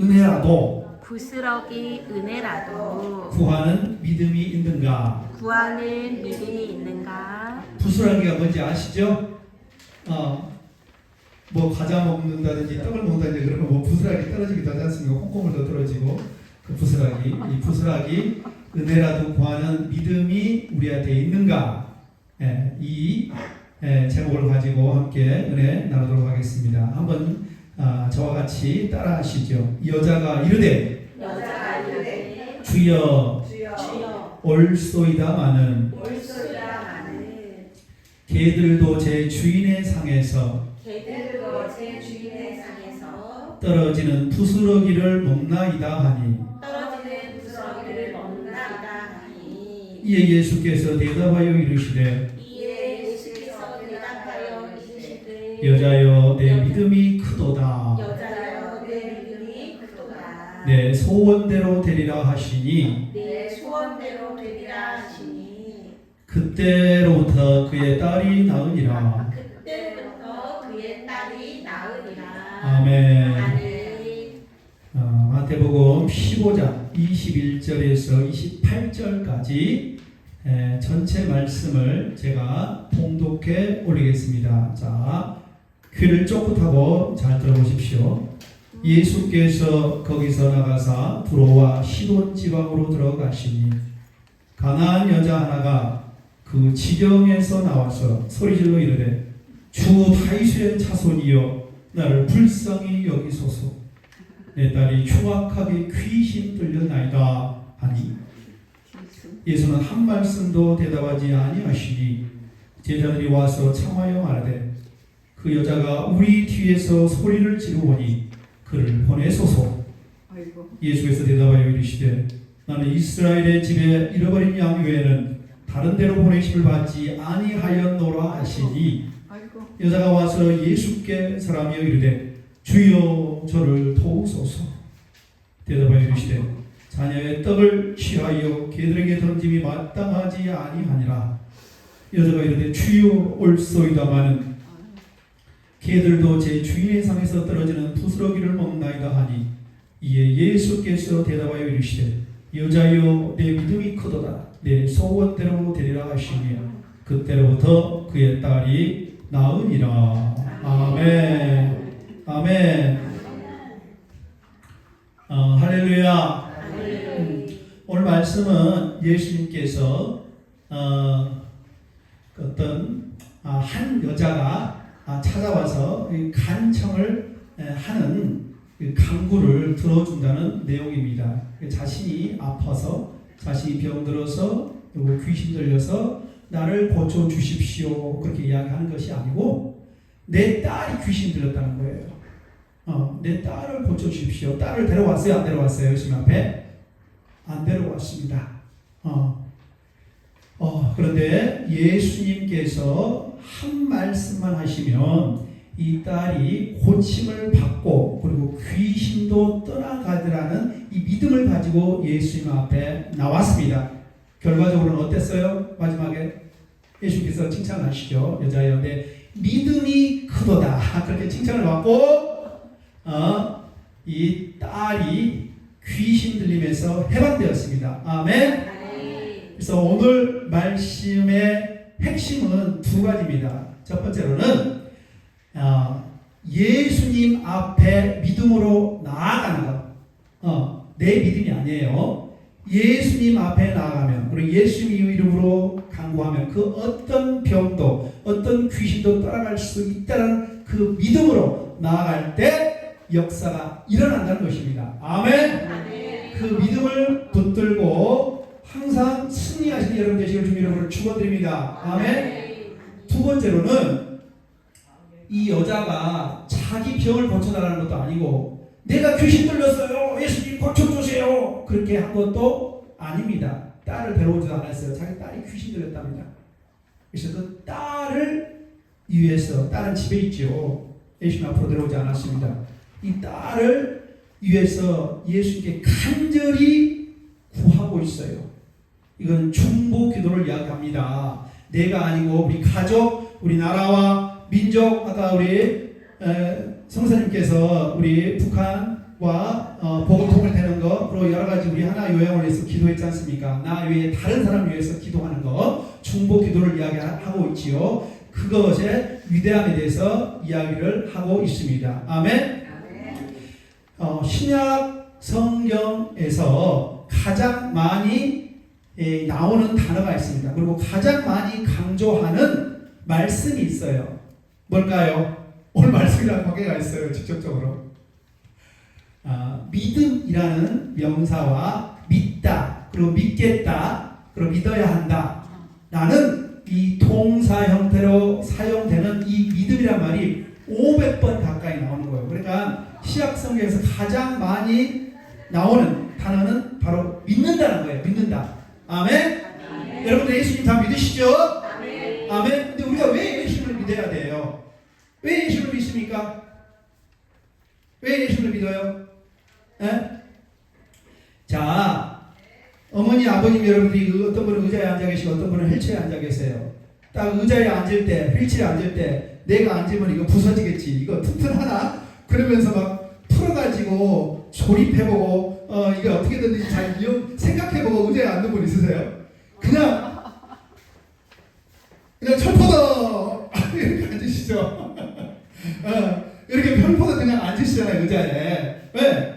은혜라도 부스러기 은혜라도 구하는 믿음이 있는가? 구하는 믿음이 있는가? 부스러기가 뭔지 아시죠? 뭐 과자 먹는다든지 떡을 먹는다든지 그러면 뭐 부스러기 떨어지기도 하지 않습니까? 콩고물도 떨어지고 그 부스러기, 이 부스러기 은혜라도 구하는 믿음이 우리한테 있는가? 이 제목을 가지고 함께 은혜 나누도록 하겠습니다. 한번 저와 같이 따라하시죠. 여자가 이르되 주여 올소이다마는 개들도 제 주인의 상에서 떨어지는 부스러기를 먹나이다 하니 이에 예수께서 대답하여 이르시되 여자여 내 믿음이 크도다 내 소원대로 되리라 하시니 그때로부터 그의 딸이 나으니라. 아멘. 마태복음 15장 21절에서 28절까지 전체 말씀을 제가 봉독해 올리겠습니다. 자, 귀를 쫑긋하고 잘 들어보십시오. 예수께서 거기서 나가사 두로와 시돈 지방으로 들어가시니 가나안 여자 하나가 그 지경에서 나와서 소리질러 이르되 주 다윗의 자손이여 나를 불쌍히 여기소서 내 딸이 흉악하게 귀신 들렸나이다 하니 예수는 한 말씀도 대답하지 아니하시니 제자들이 와서 청하여 말하되 그 여자가 우리 뒤에서 소리를 지르오니 그를 보내소서. 예수께서 대답하여 이르시되 나는 이스라엘의 집에 잃어버린 양 외에는 다른 데로 보내심을 받지 아니하였노라 하시니 여자가 와서 예수께 사람이여 이르되 주여 저를 도우소서. 대답하여 이르시되 자녀의 떡을 취하여 개들에게 던짐이 마땅하지 아니하니라. 여자가 이르되 주여 올소이다마는 개들도 제 주인의 상에서 떨어지는 부스러기를 먹나이다 하니 이에 예수께서 대답하여 이르시되 여자여 내 믿음이 크도다 내 소원대로 되리라 하시니 그때로부터 그의 딸이 나으니라. 아멘. 아멘. 할렐루야. 오늘 말씀은 예수님께서 어떤 한 여자가 찾아와서 간청을 하는 간구를 들어준다는 내용입니다. 자신이 아파서 자신이 병들어서 그리고 귀신 들려서 나를 고쳐주십시오 그렇게 이야기하는 것이 아니고 내 딸이 귀신 들렸다는 거예요. 내 딸을 고쳐주십시오. 딸을 데려왔어요? 안 데려왔어요? 예수님 앞에? 안 데려왔습니다. 그런데 예수님께서 한 말씀만 하시면 이 딸이 고침을 받고 그리고 귀신도 떠나가더라는 이 믿음을 가지고 예수님 앞에 나왔습니다. 결과적으로는 어땠어요? 마지막에 예수님께서 칭찬하시죠. 여자여 내 믿음이 크도다 그렇게 칭찬을 받고 이 딸이 귀신 들림에서 해방되었습니다. 아멘. 그래서 오늘 말씀의 핵심은 두 가지입니다. 첫 번째로는 예수님 앞에 믿음으로 나아가는 것. 내 믿음이 아니에요. 예수님 앞에 나아가면 그리고 예수님 이름으로 간구하면 그 어떤 병도 어떤 귀신도 따라갈 수 있다는 그 믿음으로 나아갈 때 역사가 일어난다는 것입니다. 아멘. 그 믿음을 붙들고 항상 승리하시는 여러분 되시길 주님 이름으로 축원드립니다. 아멘. 두 번째로는 이 여자가 자기 병을 고쳐달라는 것도 아니고 내가 귀신 들렸어요 예수님 고쳐주세요 그렇게 한 것도 아닙니다. 딸을 데려오지도 않았어요. 자기 딸이 귀신 들렸답니다. 그래서 그 딸을 위해서 딸은 집에 있죠. 예수님 앞으로 데려오지 않았습니다. 이 딸을 위해서 예수님께 간절히 구하고 있어요. 이건 중보 기도를 이야기합니다. 내가 아니고 우리 가족, 우리 나라와 민족, 아까 우리 성사님께서 우리 북한 복음통을 되는 거, 그리고 여러 가지 우리 하나 요양을 위해서 기도했지 않습니까? 나 외에 다른 사람 위해서 기도하는 거, 중보 기도를 이야기하고 있지요. 그것의 위대함에 대해서 이야기를 하고 있습니다. 아멘. 신약 성경에서 가장 많이 나오는 단어가 있습니다. 그리고 가장 많이 강조하는 말씀이 있어요. 뭘까요? 오늘 말씀이랑 관계가 있어요. 직접적으로. 믿음이라는 명사와 믿다, 그리고 믿겠다, 그리고 믿어야 한다 라는 이 동사 형태로 사용되는 이 믿음이란 말이 500번 가까이 나오는 거예요. 그러니까 신약 성경에서 가장 많이 나오는 단어는 바로 믿는다는 거예요. 믿는다. 아멘? 아멘. 여러분들 예수님 다 믿으시죠? 아멘. 아멘. 근데 우리가 왜 예수님을 믿어야 돼요? 왜 예수님을 믿습니까? 왜 예수님을 믿어요? 에? 자, 어머니, 아버님 여러분들이 어떤 분은 의자에 앉아 계시고 어떤 분은 휠체어에 앉아 계세요. 딱 의자에 앉을 때, 휠체어에 앉을 때 내가 앉으면 이거 부서지겠지. 이거 튼튼하나? 그러면서 막 풀어가지고 조립해보고 이게 어떻게 됐는지 잘 생각해보고 의자에 앉는 분 있으세요? 그냥 철퍼더 이렇게 앉으시죠. 이렇게 편포도 그냥 앉으시잖아요. 의자에. 왜?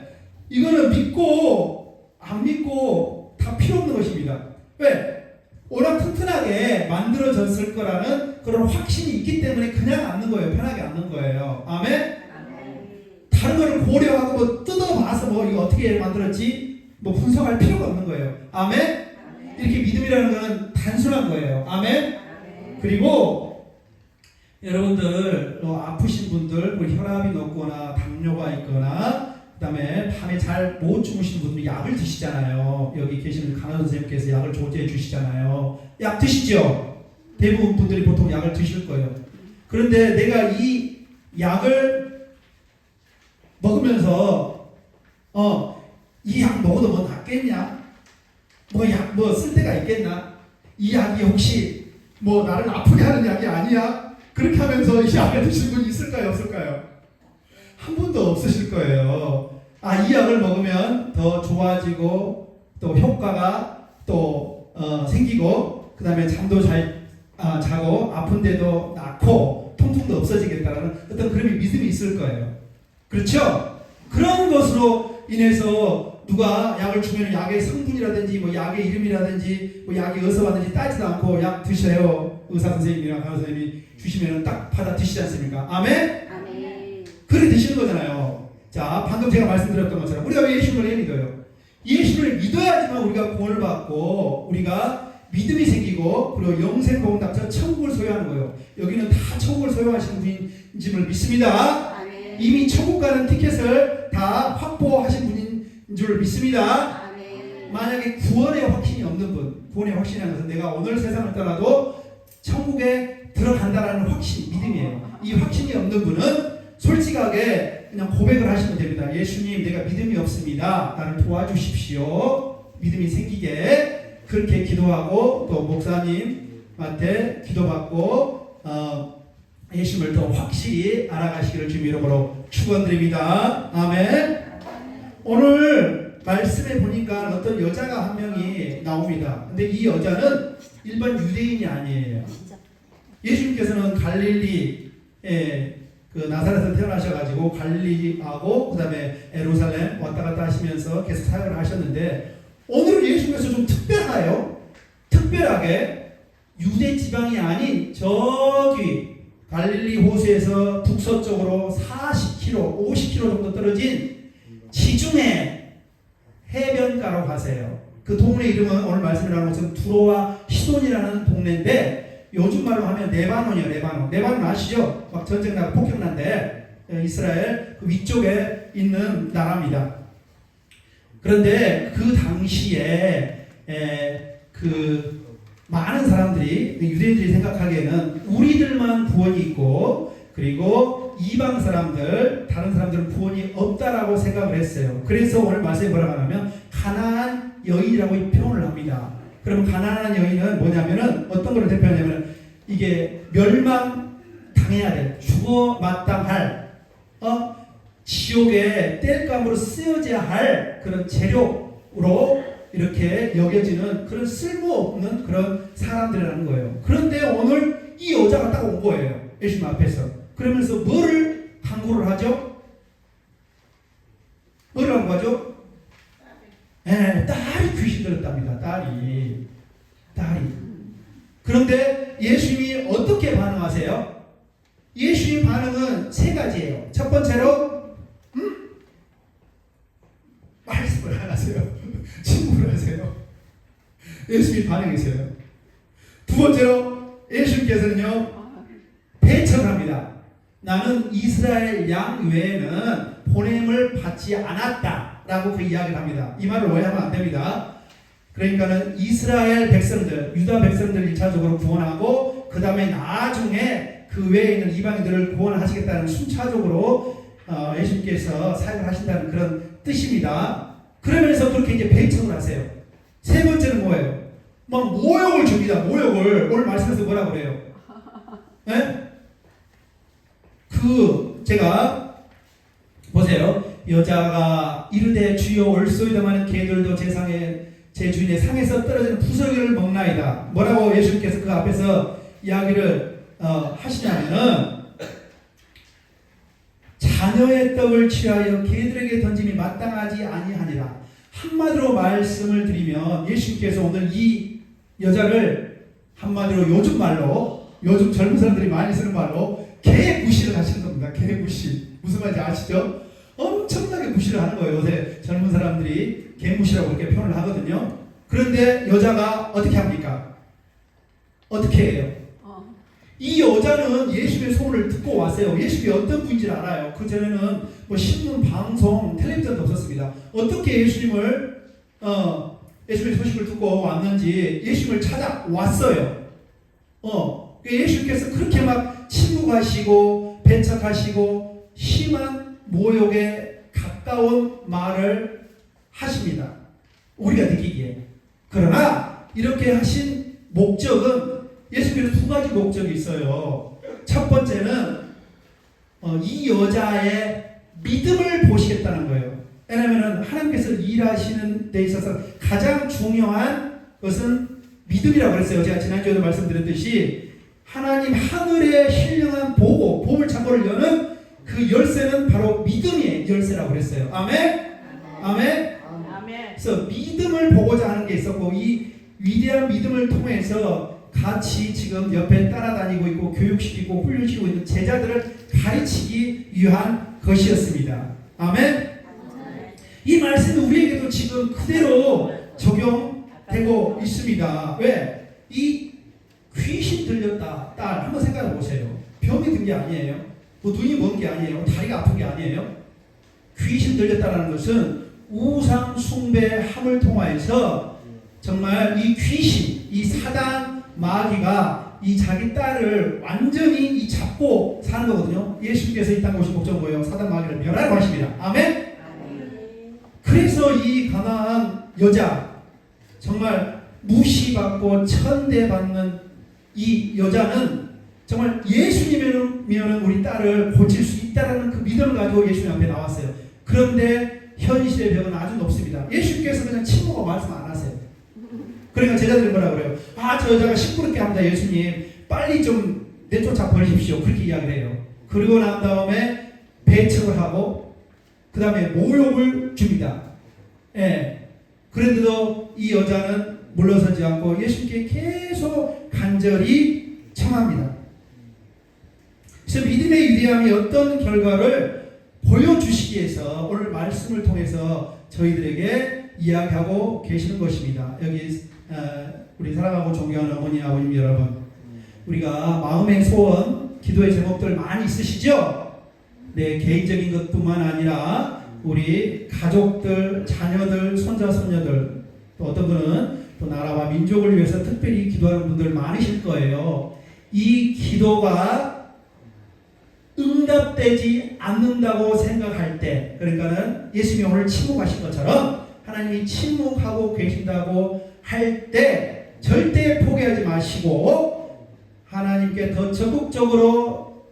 이거는 믿고 안 믿고 다 필요 없는 것입니다. 왜? 워낙 튼튼하게 만들어졌을 거라는 그런 확신이 있기 때문에 그냥 앉는 거예요. 편하게 앉는 거예요. 아멘? 다른 거를 고려하고 뭐 뜯어봐서 뭐 이거 어떻게 만들었지? 뭐 분석할 필요가 없는 거예요. 아멘? 이렇게 믿음이라는 거는 단순한 거예요. 아멘? 그리고 여러분들 아프신 분들, 뭐 혈압이 높거나 당뇨가 있거나 그 다음에 밤에 잘 못 주무시는 분들이 약을 드시잖아요. 여기 계시는 간호 선생님께서 약을 조제해 주시잖아요. 약 드시죠? 대부분 분들이 보통 약을 드실 거예요. 그런데 내가 이 약을 먹으면서 이 약 먹어도 뭐 낫겠냐? 뭐 쓸 데가 있겠나? 이 약이 혹시 뭐 나를 아프게 하는 약이 아니야? 그렇게 하면서 이 약을 드신 분이 있을까요? 없을까요? 한 분도 없으실 거예요. 이 약을 먹으면 더 좋아지고 또 효과가 또 생기고 그 다음에 잠도 잘 자고 아픈데도 낫고 통증도 없어지겠다는 어떤 그런 믿음이 있을 거예요. 그렇죠? 그런 것으로 인해서 누가 약을 주면 약의 성분이라든지 뭐 약의 이름이라든지 뭐 약이 어디서 왔는지 따지도 않고 약 드세요. 의사 선생님이나 간호 선생님이 주시면 딱 받아 드시지 않습니까? 아멘? 아멘. 그렇게 드시는 거잖아요. 자, 방금 제가 말씀드렸던 것처럼 우리가 왜 예수님을 왜 믿어요? 예수를 믿어야지만 우리가 구원을 받고 우리가 믿음이 생기고 그리고 영생 복음답죠. 천국을 소유하는 거예요. 여기는 다 천국을 소유하시는 분인 줄 믿습니다. 아멘. 이미 천국 가는 티켓을 다 확보하신 분인 줄 믿습니다. 아멘. 만약에 구원의 확신이 없는 분, 구원의 확신이라는 것은 내가 오늘 세상을 떠나도 천국에 들어간다라는 확신, 믿음이에요. 이 확신이 없는 분은 솔직하게 그냥 고백을 하시면 됩니다. 예수님, 내가 믿음이 없습니다. 나를 도와주십시오. 믿음이 생기게 그렇게 기도하고 또 목사님한테 기도받고 예수님을 더 확실히 알아가시기를 주님 이름으로 축원드립니다. 아멘. 오늘 말씀에 보니까 어떤 여자가 한 명이 나옵니다. 근데 이 여자는 일반 유대인이 아니에요. 예수님께서는 갈릴리에 그 나사렛에서 태어나셔가지고 갈릴리하고 그 다음에 예루살렘 왔다 갔다 하시면서 계속 사역을 하셨는데 오늘은 예수님께서 좀 특별해요. 특별하게 유대 지방이 아닌 저기 갈릴리 호수에서 북서쪽으로 40km, 50km 정도 떨어진 지중해 해변가로 가세요. 그 동네 이름은 오늘 말씀을 것은 두로와 시돈이라는 동네인데 요즘 말로 하면 레바논이에요. 레바논 아시죠? 막 전쟁 나고 폭격 난데 이스라엘 그 위쪽에 있는 나라입니다. 그런데 그 당시에 그 많은 사람들이 유대인들이 생각하기에는 우리들만 구원이 있고 그리고 이방 사람들 다른 사람들은 구원이 없다라고 생각을 했어요. 그래서 오늘 말씀에 뭐라고 하냐면 가나안 여인이라고 표현을 합니다. 그럼 가나안 여인은 뭐냐면은 어떤 걸 대표하냐면 이게 멸망 당해야 돼. 죽어 마땅할 지옥의 땔감으로 쓰여져야 할 그런 재료로 이렇게 여겨지는 그런 쓸모없는 그런 사람들이라는 거예요. 그런데 오늘 이 여자가 딱 온 거예요. 예수님 앞에서. 그러면서 뭐를 강구를 하죠? 뭐를 강구하죠? 딸이 귀신 들었답니다. 딸이. 그런데 예수님이 어떻게 반응하세요? 예수님 반응은 세 가지예요. 첫 번째로 말씀을 안 하세요. 침묵을 하세요. 예수님 반응이세요. 두 번째로 예수님께서는요 배척을 합니다. 나는 이스라엘 양 외에는 보냄을 받지 않았다라고 그 이야기를 합니다. 이 말을 오해하면 안 됩니다. 그러니까는 이스라엘 백성들, 유다 백성들 1차적으로 구원하고 그 다음에 나중에 그 외에 있는 이방인들을 구원하시겠다는 순차적으로 예수님께서 사역을 하신다는 그런 뜻입니다. 그러면서 그렇게 이제 배척을 하세요. 세 번째는 뭐예요? 막 모욕을 줍니다. 모욕을. 오늘 말씀에서 뭐라고 그래요? 네? 제가 보세요. 여자가 이르되 주여 올소이다마는 개들도 제 주인의 상에서 떨어지는 부스러기를 먹나이다. 뭐라고 예수님께서 그 앞에서 이야기를 하시냐면은 자녀의 떡을 취하여 개들에게 던짐이 마땅하지 아니하니라. 한마디로 말씀을 드리면 예수님께서 오늘 이 여자를 한마디로 요즘 말로, 요즘 젊은 사람들이 많이 쓰는 말로 개무시를 하시는 겁니다. 개무시. 무슨 말인지 아시죠? 엄청나게 무시를 하는 거예요. 요새 젊은 사람들이 개무시라고 그렇게 표현을 하거든요. 그런데 여자가 어떻게 합니까? 어떻게 해요? 이 여자는 예수님의 소문을 듣고 왔어요. 예수님이 어떤 분인지 알아요. 그전에는 뭐 신문, 방송, 텔레비전도 없었습니다. 어떻게 예수님의 소식을 듣고 왔는지 예수님을 찾아왔어요. 예수님께서 그렇게 막 침묵하시고 배척하시고 심한 모욕에 가까운 말을 하십니다. 우리가 느끼기에. 그러나 이렇게 하신 목적은 예수님께서 두 가지 목적이 있어요. 첫 번째는 이 여자의 믿음을 보시겠다는 거예요. 왜냐하면 하나님께서 일하시는 데 있어서 가장 중요한 것은 믿음이라고 그랬어요. 제가 지난주에도 말씀드렸듯이 하나님 하늘의 신령한 보고, 보물 창고를 여는 그 열쇠는 바로 믿음의 열쇠라고 그랬어요. 아멘? 아멘? 그래서 믿음을 보고자 하는 게 있었고, 이 위대한 믿음을 통해서 같이 지금 옆에 따라다니고 있고 교육시키고 훈련시키고 있는 제자들을 가르치기 위한 것이었습니다. 아멘? 이 말씀은 우리에게도 지금 그대로 적용되고 있습니다. 왜? 이 귀신 들렸다 딸 한번 생각해 보세요. 병이 든 게 아니에요. 뭐 눈이 먼 게 아니에요. 다리가 아픈 게 아니에요. 귀신 들렸다라는 것은 우상 숭배함을 통하여서 정말 이 귀신, 이 사단 마귀가 이 자기 딸을 완전히 잡고 사는 거거든요. 예수님께서 이 땅에 오신 목적은 뭐예요? 사단 마귀를 멸하라고 하십니다. 아멘? 그래서 이 가나안 여자, 정말 무시받고 천대받는 이 여자는 정말 예수님이면 우리 딸을 고칠 수 있다는 그 믿음을 가지고 예수님 앞에 나왔어요. 그런데 현실의 벽은 아주 높습니다. 예수님께서 그냥 침묵하고 말씀 안 하세요. 그러니까 제자들이 뭐라고 그래요? 저 여자가 시끄럽게 합니다. 예수님 빨리 좀 내쫓아 버리십시오. 그렇게 이야기를 해요. 그리고 난 다음에 배척을 하고 그 다음에 모욕을 줍니다. 그런데도 이 여자는 물러서지 않고 예수님께 계속 간절히 청합니다. 그래서 믿음의 위대함이 어떤 결과를 보여주시기 위해서 오늘 말씀을 통해서 저희들에게 이야기하고 계시는 것입니다. 여기 우리 사랑하고 존경하는 어머니 아버님 여러분, 우리가 마음의 소원, 기도의 제목들 많이 있으시죠? 네, 개인적인 것뿐만 아니라 우리 가족들, 자녀들, 손자, 손녀들, 또 어떤 분은 또 나라와 민족을 위해서 특별히 기도하는 분들 많으실 거예요. 이 기도가 응답되지 않는다고 생각할 때, 그러니까는 예수님이 오늘 침묵하신 것처럼 하나님이 침묵하고 계신다고 할 때 절대 포기하지 마시고 하나님께 더 적극적으로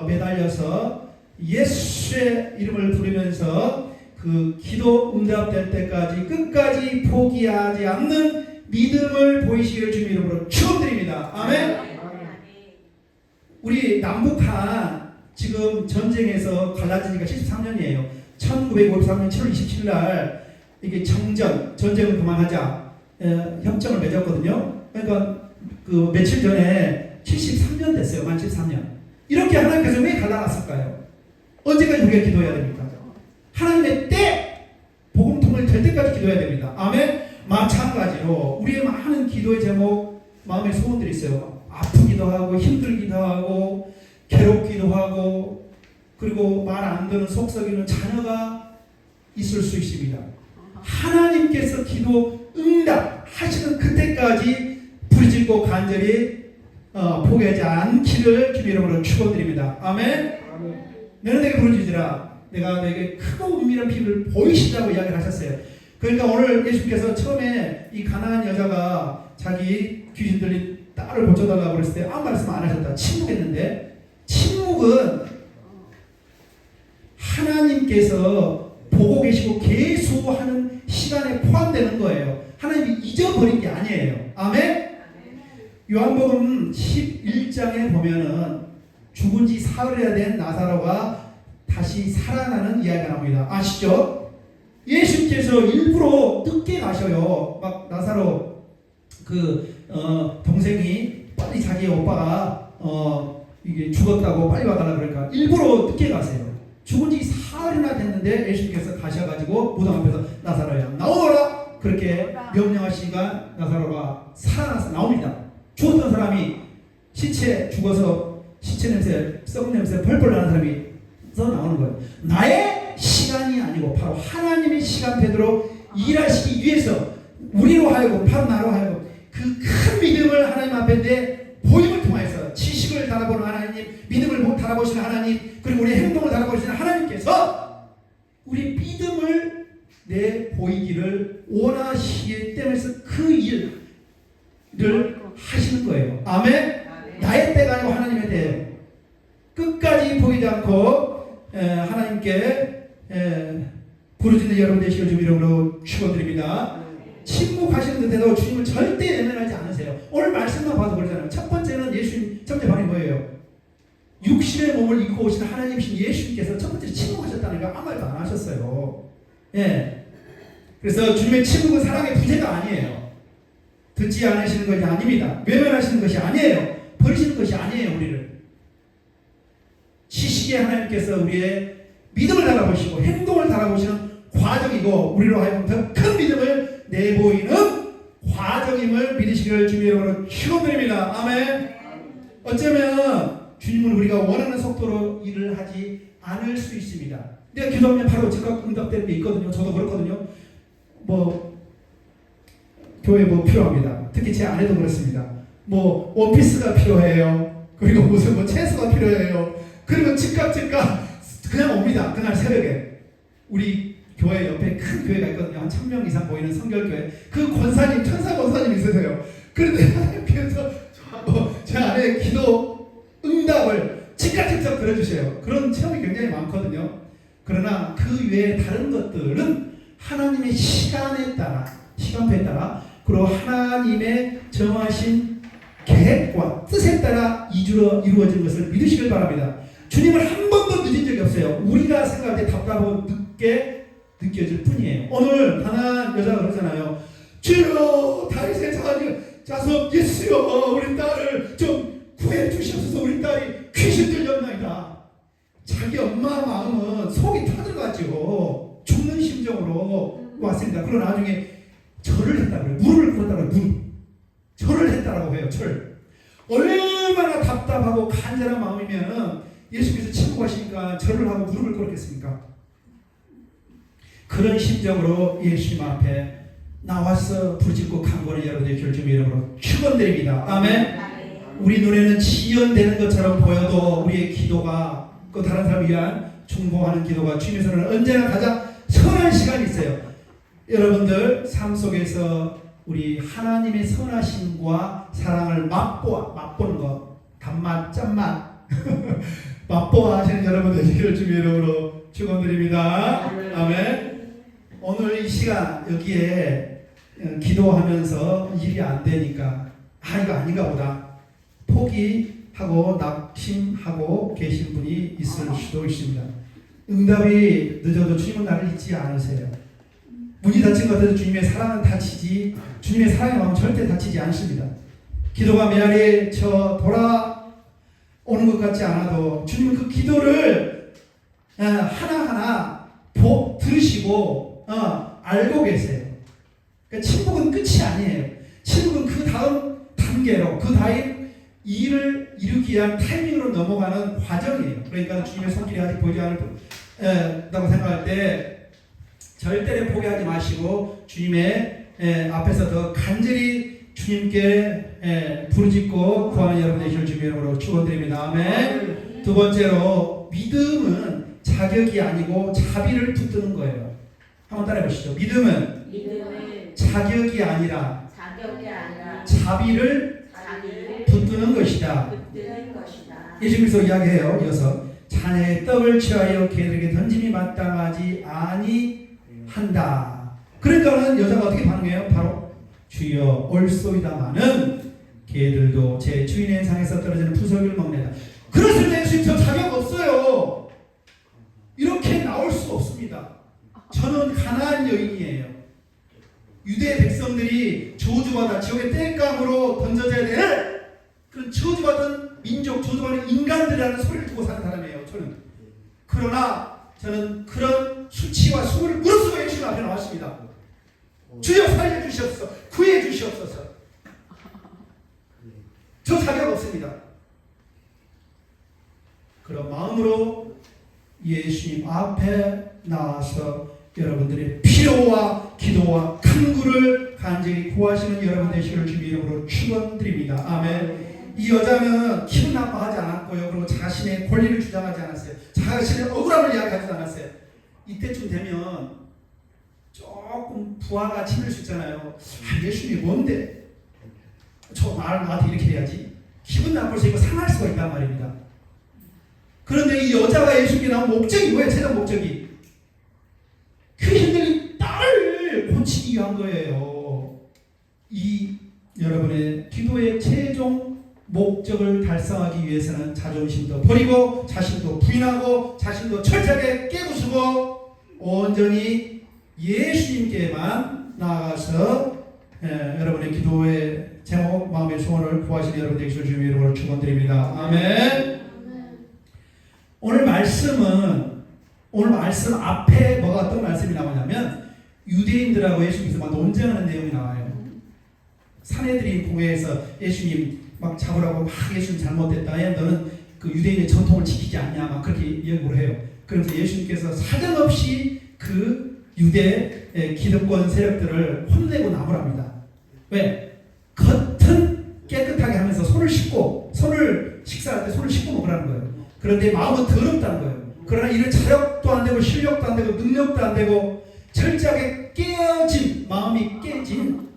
매달려서 예수의 이름을 부르면서 그 기도 응답될 때까지 끝까지 포기하지 않는 믿음을 보이시기를 주님 이름으로 축원드립니다. 아멘. 우리 남북한 지금 전쟁에서 갈라지니까 73년이에요. 1953년 7월 27일 날 이게 전쟁을 그만하자 협정을 맺었거든요. 그러니까 그 며칠 전에 73년 됐어요. 만 73년. 이렇게 하나님께서 왜 갈라놨을까요? 언제까지 우리가 기도해야 됩니까? 하나님의 때 복음통을 될 때까지 기도해야 됩니다. 아멘. 마찬가지로 우리의 많은 기도의 제목, 마음의 소원들이 있어요. 아프기도 하고 힘들기도 하고 괴롭기도 하고 그리고 말 안 듣는 속썩이는 자녀가 있을 수 있습니다. 하나님께서 기도 응답 하시는 그때까지 부르짖고 간절히 포기하지 않기를 주님 이름으로 축원드립니다. 아멘. 너는 내게 부르짖으라. 내가 너에게 크고 은밀한 비밀을 보이시라고 이야기를 하셨어요. 그러니까 오늘 예수께서 처음에 이 가나안 여자가 자기 귀신 들린 딸을 고쳐달라고 그랬을 때 아무 말씀 안 하셨다. 침묵했는데 침묵은 하나님께서 보고 계시고 계수하는 시간에 포함되는 거예요. 하나님이 잊어버린 게 아니에요. 아멘? 요한복음 11장에 보면은 죽은 지 사흘이나 된 나사로가 다시 살아나는 이야기가 나옵니다. 아시죠? 예수께서 일부러 늦게 가셔요. 막 나사로 동생이 빨리 자기 오빠가 이게 죽었다고 빨리 와달라 그러니까 일부러 늦게 가세요. 죽은 지 사흘이나 됐는데 예수께서 가셔가지고 무덤 앞에서 나사로야 나오너라 그렇게 명령하시니까 나사로가 살아나서 나옵니다. 죽었던 사람이 시체 죽어서 시체 냄새 썩은 냄새 펄펄 나는 사람이 나오는 거예요. 나의 시간이 아니고 바로 하나님의 시간표대로 일하시기 위해서 우리로 하여금 바로 나로 하여금 그 큰 믿음을 하나님 앞에 내 보임을 통해서 지식을 달아보는 하나님, 믿음을 달아보시는 하나님, 그리고 우리의 행동을 달아보시는 하나님께서 우리 믿음을 내 보이기를 원하시기 때문에 그 일을 하시는 거예요. 아멘? 나의 때가 아니고 하나님의 때. 끝까지 보이지 않고 하나님께 부르짖는 여러분 되시길 주님 이름으로 축원드립니다. 침묵하시는 듯해도 주님은 절대 외면하지 않으세요. 오늘 말씀만 봐도 그러잖아요. 첫 번째는 예수님 첫 번째 반응이 뭐예요? 육신의 몸을 입고 오신 하나님이신 예수님께서 첫 번째 침묵하셨다는 거 아무 말도 안 하셨어요. 예. 그래서 주님의 침묵은 사랑의 부재가 아니에요. 듣지 않으시는 것이 아닙니다. 외면하시는 것이 아니에요. 버리시는 것이 아니에요. 우리를 지식의 하나님께서 우리의 믿음을 달아보시고 행동을 달아보시는 과정이고 우리로 하여금 더 큰 믿음을 내보이는 과정임을 믿으시기를 주님의 이름으로 축원드립니다. 아멘. 어쩌면 주님은 우리가 원하는 속도로 일을 하지 않을 수 있습니다. 내가 기도하면 바로 즉각 응답되는 게 있거든요. 저도 그렇거든요. 교회 필요합니다. 특히 제 아내도 그렇습니다. 오피스가 필요해요. 그리고 무슨 채소가 필요해요. 그리고 즉각 그냥 옵니다. 그날 새벽에 우리 교회 옆에 큰 교회가 있거든요. 한 1000명 이상 모이는 성결교회. 그 권사님, 천사 권사님 있으세요. 그런데 하나님께서 제 아내의 기도 응답을 즉각 들어주세요. 그런 체험이 굉장히 많거든요. 그러나 그 외에 다른 것들은 하나님의 시간에 따라, 시간표에 따라, 그리고 하나님의 정하신 계획과 뜻에 따라 이루어진 것을 믿으시길 바랍니다. 주님을 한 번도 늦은 적이 없어요. 우리가 생각할 때 답답하고 늦게 느껴질 뿐이에요. 오늘 하나 여자가 그러잖아요. 주여 다윗의 자손 예수여 우리 딸을 좀 구해 주시옵소서. 우리 딸이 귀신 들렸나이다. 자기 엄마 마음은 속이 터들어가지고 죽는 심정으로 왔습니다. 그러나 나중에 절을 했다고 해요. 무릎을 꿇었다고 해요. 절을 했다고 해요. 절. 얼마나 답답하고 간절한 마음이면 예수께서 침묵하시니까 절을 하고 무릎을 꿇었겠습니까? 그런 심정으로 예수님 앞에 나와서 부르짖고 간구하는 여러분의 기를 주님 이름으로 축원드립니다. 아멘. 우리 눈에는 지연되는 것처럼 보여도 우리의 기도가 또 다른 사람을 위한 중보하는 기도가 주님께서는 언제나 가장 선한 시간이 있어요. 여러분들 삶 속에서 우리 하나님의 선하심과 사랑을 맛보는 것, 단맛, 짠맛 맛보아 하시는 여러분 되시기를 주님의 이름으로 축원드립니다. 아멘. 오늘 이 시간 여기에 기도하면서 일이 안 되니까 이거 아닌가 보다 포기하고 낙심하고 계신 분이 있을 수도 있습니다. 응답이 늦어도 주님은 나를 잊지 않으세요. 문이 닫힌 것 같아도 주님의 사랑은 닫히지, 주님의 사랑의 마음은 절대 닫히지 않습니다. 기도가 메아리에 쳐 돌아오는 것 같지 않아도 주님은 그 기도를 하나하나 들으시고 알고 계세요. 그러니까 침묵은 끝이 아니에요. 침묵은 그 다음 단계로, 그 다음 일을 이루기 위한 타이밍으로 넘어가는 과정이에요. 그러니까 주님의 손길이 아직 보이지 않는다고 생각할 때 절대로 포기하지 마시고 주님의 앞에서 더 간절히 주님께 부르짖고 구하는 여러분 되시길 주님의 이름으로 축원드립니다. 아멘. 두 번째로 믿음은 자격이 아니고 자비를 붙드는 거예요. 한번 따라해 보시죠. 믿음은 자격이 아니라 자비를 붙드는 것이다. 예수 그리스도 이야기해요. 이어서 자네의 떡을 취하여 개들에게 던짐이 마땅하지 아니한다. 그러니까는 여자가 어떻게 반응해요? 바로 주여 올소이다마는 개들도 제 주인의 상에서 떨어지는 부석을 먹는다. 그랬을 때 예수님 저 자격 없어요. 이렇게 나올 수 없습니다. 저는 가나안 여인이에요. 유대 백성들이 저주받아 지옥의 땔감으로 던져져야 될 그런 저주받은 민족, 저주받은 인간들이라는 소리를 두고 사는 사람이에요. 그러나 저는 그런 수치와 수고를 무릅쓰고 예수님 앞에 나왔습니다. 주여 살려 주시옵소서, 구해 주시옵소서. 저 자격 없습니다. 그런 마음으로 예수님 앞에 나와서 여러분들의 필요와 기도와 간구를 간절히 구하시는 여러분 되시기를 주님의 이름으로 축원드립니다. 아멘. 이 여자는 기분 나빠하지 않았고요. 그리고 자신의 권리를 주장하지 않았어요. 자신의 억울함을 이야기하지 않았어요. 이때쯤 되면 조금 부하가 치밀 수 있잖아요. 예수님이 뭔데? 저 말을 나한테 이렇게 해야지. 기분 나쁠 수 있고 상할 수가 있단 말입니다. 그런데 이 여자가 예수님께 나온 목적이 뭐예요? 최종 목적이 귀신들이 딸을 고치기 위한 거예요. 이 여러분의 기도의 최종 목적을 달성하기 위해서는 자존심도 버리고 자신도 부인하고 자신도 철저하게 깨부수고 온전히 예수님께만 나아가서 여러분의 기도의 제목, 마음의 소원을 구하시는 여러분 되시길 주님의 이름으로 축원드립니다. 아멘. 오늘 말씀 앞에 뭐가 어떤 말씀이 나오냐면 유대인들하고 예수님께서 막 논쟁하는 내용이 나와요. 사내들이 공회에서 예수님 막 잡으라고 막 예수님 잘못됐다. 너는 그 유대인의 전통을 지키지 않냐. 막 그렇게 얘기를 해요. 그래서 예수님께서 사정없이 그 유대 기득권 세력들을 혼내고 나무랍니다. 왜? 겉은 깨끗하게 하면서 손을 식사할 때 손을 씻고 먹으라는 거예요. 그런데 마음은 더럽다는 거예요. 그러나 이를 자력도 안 되고 실력도 안 되고 능력도 안 되고 철저하게 깨어진 마음이 깨진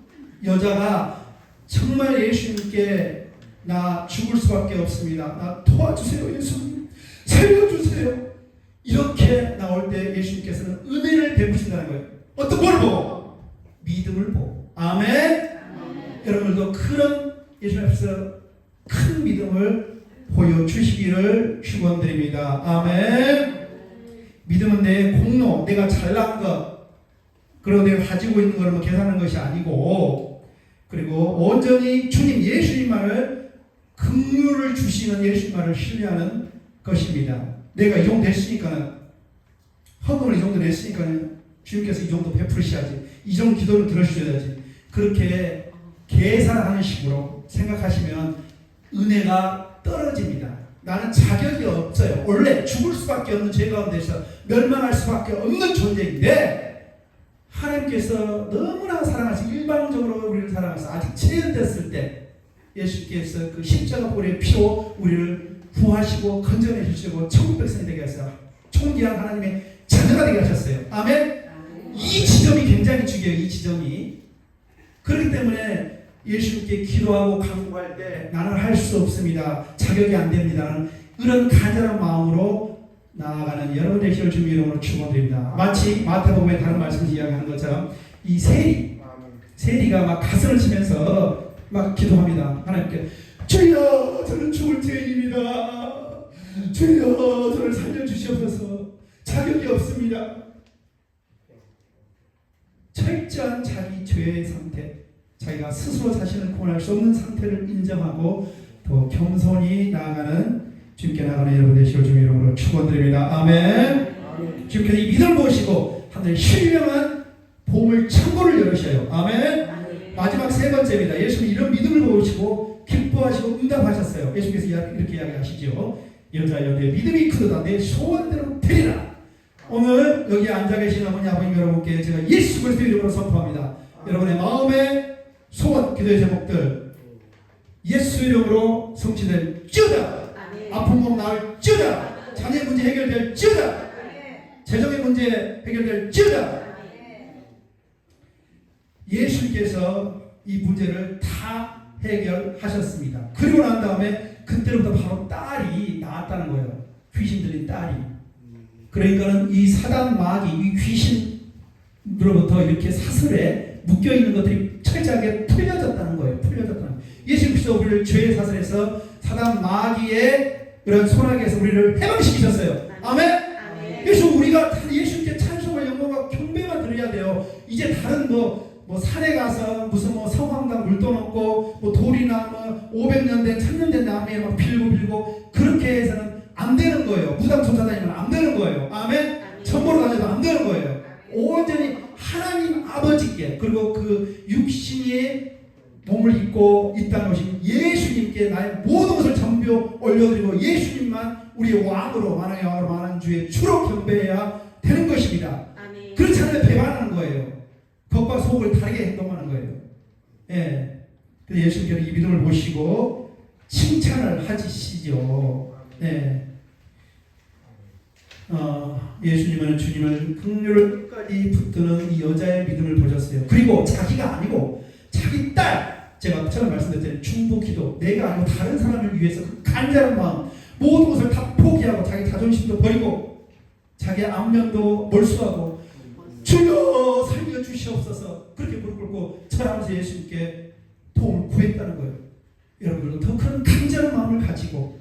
여자가 정말 예수님께 나 죽을 수밖에 없습니다. 나 도와주세요. 예수님 살려주세요. 이렇게 나올 때 예수님께서는 은혜를 베푸신다는 거예요. 어떤 걸 보고? 믿음을 보고. 아멘. 여러분들도 그런 예수님 앞에서 큰 믿음을 보여주시기를 축원드립니다. 아멘. 믿음은 내 공로, 내가 잘난 것, 그리고 내가 가지고 있는 걸 계산하는 것이 아니고, 그리고 온전히 주님 예수님만을 긍휼을 주시는 예수님만을 신뢰하는 것입니다. 내가 이 정도 했으니까는, 헌금을 이 정도 냈으니까는 주님께서 이 정도 베푸셔야지, 이 정도 기도를 들어주셔야지, 그렇게 계산하는 식으로 생각하시면 은혜가 떨어집니다. 나는 자격이 없어요. 원래 죽을 수밖에 없는 죄 가운데서 멸망할 수밖에 없는 존재인데 하나님께서 너무나 사랑하시고 일방적으로 우리를 사랑하셔서 아직 체현됐을 때 예수께서 그 십자가 보혈의 피로 우리를 구하시고 건져내 주시고 천국 백성이 되게 하셔서 총기한 하나님의 자녀가 되게 하셨어요. 아멘. 이 지점이 굉장히 중요해요. 이 지점이. 그렇기 때문에 예수님께 기도하고 간구할 때 나는 할 수 없습니다. 자격이 안 됩니다. 그런 간절한 마음으로 나아가는 여러분 되시길 주님 이름으로 축원드립니다. 마치 마태복음의 다른 말씀에서 이야기하는 것처럼 이 세리가 막 가슴을 치면서 막 기도합니다. 하나님께 주여 저는 죽을 죄인입니다. 주여 저를 살려주시옵소서. 자격이 없습니다. 철저한 자기 죄의 상태, 자기가 스스로 자신을 구원할 수 없는 상태를 인정하고 더 겸손히 나아가는 주님께 나아가는 여러분 되시길 주님 이름으로 축원드립니다. 아멘. 주님께서 이 믿음을 보시고 하늘의 신령한 보물 창고를 열으셔요. 아멘. 마지막 세 번째입니다. 예수님이 이런 믿음을 보시고 기뻐하시고 응답하셨어요. 예수님께서 이렇게 이야기하시죠. 여자여 내 믿음이 크도다 내 소원대로 되리라. 오늘 여기 앉아 계신 어머니 아버님 여러분께 제가 예수 그리스도 이름으로 선포합니다. 여러분의 마음의 소원 기도의 제목들 예수 이름으로 성취될지어다. 아픈 몸 나을지어다. 자녀 문제 해결될지어다. 재정의 문제 해결될지어다. 예수님께서 이 문제를 다 해결하셨습니다. 그리고 난 다음에 그때부터 바로 딸이 나왔다는 거예요. 귀신 들린 딸이. 그러니까는 이 사단 마귀, 이 귀신으로부터 이렇게 사슬에 묶여 있는 것들이 철저하게 풀려졌다는 거예요. 예수 그리스도 우리를 죄의 사슬에서 사단 마귀의 그런 소나기에서 우리를 해방시키셨어요. 아멘. 그래서 우리가 예수님께 찬송과 영광과 경배만 드려야 돼요. 이제 다른 뭐 산에 가서 무슨 뭐 성황당 물도 넣고 뭐 돌이나 뭐 500년 된 1000년 된 나무에 막 빌고 그렇게 해서는 안 되는 거예요. 무당 쫓아다니면 안 되는 거예요. 아멘. 천보로 다녀도 안 되는 거예요. 온전히 하나님 아버지께 그리고 그 육신의 몸을 입고 이 땅에 오신 예수님께 나의 모든 것을 전부 올려드리고 예수님만 우리의 왕으로 만왕의 왕으로 만왕주의 주로 경배해야 되는 것입니다. 그렇지 않으면 배반하는 거예요. 겉과 속을 다르게 행동하는 거예요. 예. 그래서 예수님께서 이 믿음을 보시고 칭찬을 하시죠. 예. 예수님은 주님을 긍휼을 끝까지 붙드는 이 여자의 믿음을 보셨어요. 그리고 자기가 아니고 자기 딸, 제가 처음 말씀드렸잖아요. 중보기도, 내가 아니고 다른 사람을 위해서 그 간절한 마음, 모든 것을 다 포기하고 자기 자존심도 버리고 자기 안면도 몰수하고 주여 살려주시옵소서 그렇게 무릎 꿇고 절하면서 예수님께 도움을 구했다는 거예요. 여러분들도 더 큰 간절한 마음을 가지고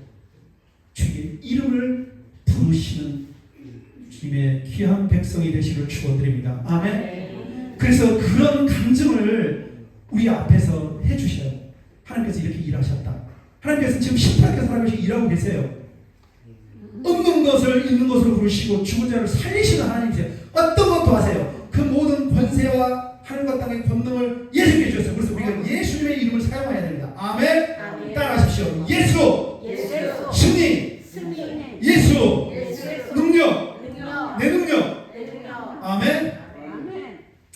주의 이름을 부르시는 주님의 귀한 백성이 되시기를 축원드립니다. 아멘. 그래서 그런 감정을 우리 앞에서 해주셔요. 하나님께서 이렇게 일하셨다. 하나님께서 지금 십자가에서 살아계시고 일하고 계세요. 없는 것을 있는 것으로 부르시고 죽은 자를 살리시는 하나님이세요. 어떤 것도 하세요. 그 모든 권세와 하늘과 땅의 권능을 예수님께 주셨어요. 그래서 우리가 예수님의 이름을 사용해야 됩니다. 아멘. 따라하십시오. 예수. 승리. 예수. 능력. 내 능력. 아멘.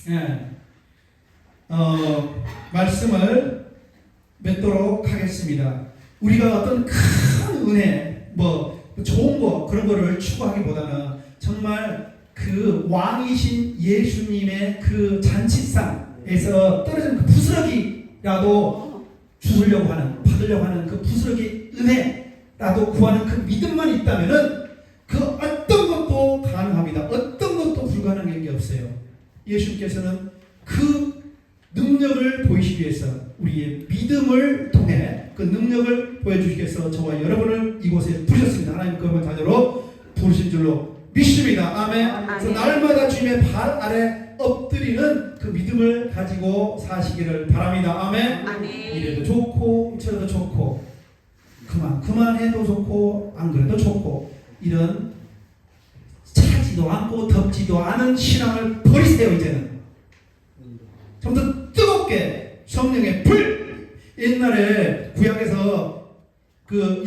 예. 말씀을 맺도록 하겠습니다. 우리가 어떤 큰 은혜, 뭐 좋은 거 그런 거를 추구하기보다는 정말 그 왕이신 예수님의 그 잔치상에서 떨어진 그 부스러기라도 주려고 하는, 받으려고 하는 그 부스러기 은혜라도 구하는 그 믿음만 있다면은 그 어떤 것도 가능합니다. 어떤 것도 불가능한 게 없어요. 예수님께서는 그 능력을 보이시기 위해서 우리의 믿음을 통해 그 능력을 보여주시기 위해서 저와 여러분을 이곳에 부르셨습니다. 하나님 그분 자녀로 부르신 줄로 믿습니다. 아멘. 그래서 날마다 주님의 발 아래 엎드리는 그 믿음을 가지고 사시기를 바랍니다. 아멘. 이래도 좋고 저래도 좋고 그만해도 좋고 안 그래도 좋고 이런 차지도 않고 덥지도 않은 신앙을 버리세요. 이제는 좀 더 뜨겁게 성령의 불. 옛날에 구약에서 그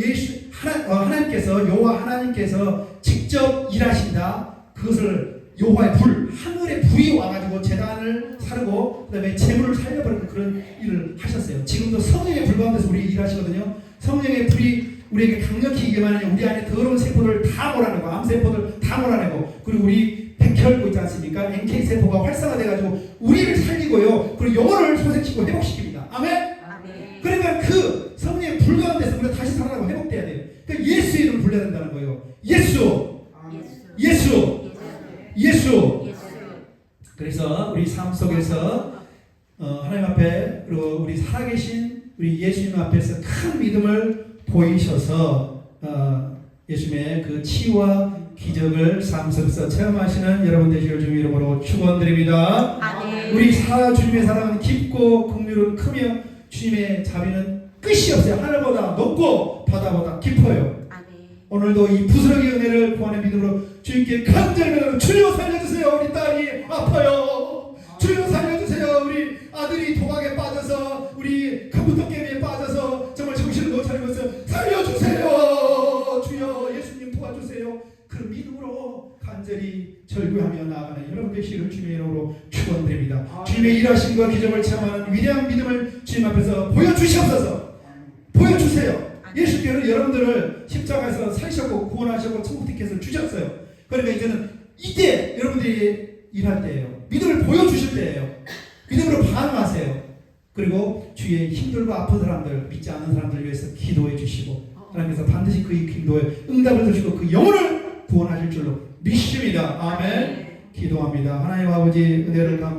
하나님께서 여호와 하나님께서 직접 일하신다. 그것을 여호와의 불, 하늘의 불이 와가지고 제단을 사르고 그다음에 재물을 살려버리는 그런 일을 하셨어요. 지금도 성령의 불 가운데서 우리 일하시거든요. 성령의 불이 우리에게 강력히 임하니 우리 안에 더러운 세포들을 다 몰아내고 암세포들 다 몰아내고 그리고 우리 백혈구 있지 않습니까? NK세포가 활성화돼가지고 우리를 살리고요. 그리고 영혼을 소생시키고 회복시킵니다. 아멘? 그러니까 그 성령의 불 가운데서 우리가 다시 살아나고 회복돼야 돼요. 그러니까 예수 이름 삶 속에서 하나님 앞에 그리고 우리 살아계신 우리 예수님 앞에서 큰 믿음을 보이셔서 예수님의 그 치유와 기적을 삶 속에서 체험하시는 여러분 되시길 주님의 이름으로 축원드립니다. 아멘. 우리 주님의 사랑은 깊고 긍휼은 크며 주님의 자비는 끝이 없어요. 하늘보다 높고 바다보다 깊어요. 아멘. 오늘도 이 부스러기 은혜를 구하는 믿음으로 주님께 간절히 주여 살려주세요. 우리 딸이 아파요. 주여 살려주세요. 우리 아들이 도박에 빠져서 우리 컴퓨터 게임에 빠져서 정말 정신을 못 차리고 있어요. 살려주세요. 주여 예수님 도와주세요. 그 믿음으로 간절히 절규하며 나아가는 여러분 되시기를 주님의 이름으로 축원드립니다. 주님의 일하심과 기적을 체험하는 위대한 믿음을 주님 앞에서 보여주시옵소서. 보여주세요. 예수께서는 여러분들을 십자가에서 살리셨고 구원하셨고 천국 티켓을 주셨어요. 그러니까 이제는 이때 여러분들이 일할 때예요. 믿음을 보여주실 때예요. 믿음으로 반응하세요. 그리고 주위에 힘들고 아픈 사람들, 믿지 않는 사람들을 위해서 기도해 주시고 하나님께서 반드시 그 기도에 응답을 주시고 그 영혼을 구원하실 줄로 믿습니다. 아멘. 기도합니다. 하나님 아버지 은혜를 감사